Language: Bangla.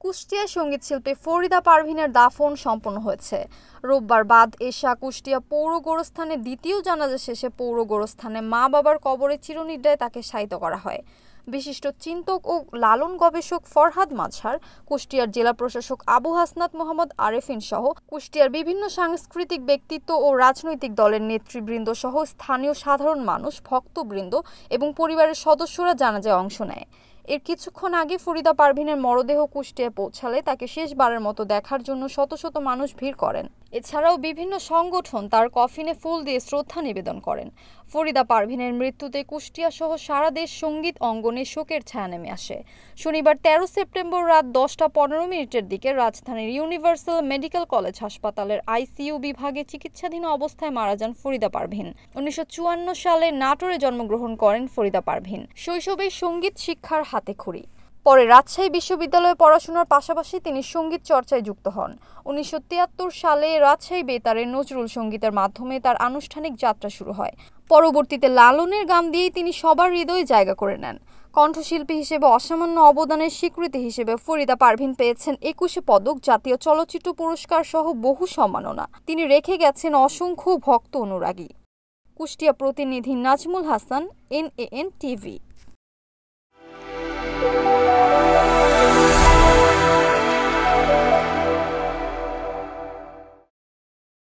কুষ্টিয়ায় সঙ্গীতশিল্পী ফরিদা পারভীনের দাফন সম্পন্ন হয়েছে। রোববার বাদ এশা কুষ্টিয়া পৌর গোরস্থানে দ্বিতীয় জানাজা শেষে পৌর গোরস্থানে মা বাবার কবরে চিরনিদ্রায় তাকে শায়িত করা হয়। বিশিষ্ট চিন্তক ও লালন গবেষক ফরহাদ মাজহার, কুষ্টিয়ার জেলা প্রশাসক আবু হাসনাত মোহাম্মদ আরেফিন সহ কুষ্টিয়ার বিভিন্ন সাংস্কৃতিক ব্যক্তিত্ব ও রাজনৈতিক দলের নেতৃবৃন্দ সহ স্থানীয় সাধারণ মানুষ, ভক্তবৃন্দ এবং পরিবারের সদস্যরা জানাজায় অংশ নেয়। এর কিছুক্ষণ আগে ফরিদা পারভীনের মরদেহ কুষ্টিয়ায় পৌঁছালে তাকে শেষবারের মতো দেখার জন্য শত শত মানুষ ভিড় করেন। এছাড়াও বিভিন্ন সংগঠন তার কফিনে ফুল দিয়ে শ্রদ্ধা নিবেদন করেন। ফরিদা পারভীনের মৃত্যুতে কুষ্টিয়া সহ সারা দেশ সঙ্গীত অঙ্গনে শোকের ছায়া নেমে আসে। শনিবার ১৩ সেপ্টেম্বর রাত ১০টা ১৫ মিনিটের দিকে রাজধানীর ইউনিভার্সাল মেডিকেল কলেজ হাসপাতালের আইসিইউ বিভাগে চিকিৎসাধীন অবস্থায় মারা যান ফরিদা পারভীন। ১৯৫৪ সালে নাটোরে জন্মগ্রহণ করেন ফরিদা পারভীন। শৈশবেই সঙ্গীত শিক্ষার হাতেখড়ি। পরে রাজশাহী বিশ্ববিদ্যালয়ে পড়াশোনার পাশাপাশি তিনি সঙ্গীত চর্চায় যুক্ত হন। ১৯৭৩ সালে রাজশাহী বেতারে নজরুল সঙ্গীতের মাধ্যমে তার আনুষ্ঠানিক যাত্রা শুরু হয়। পরবর্তীতে লালনের গান দিয়েই তিনি সবার হৃদয়ে জায়গা করে নেন। কণ্ঠশিল্পী হিসেবে অসামান্য অবদানের স্বীকৃতি হিসেবে ফরিদা পারভীন পেয়েছেন ২১ পদক, জাতীয় চলচ্চিত্র পুরস্কার সহ বহু সম্মাননা। তিনি রেখে গেছেন অসংখ্য ভক্ত অনুরাগী। কুষ্টিয়া প্রতিনিধি নাজমুল হাসান, NAN TV।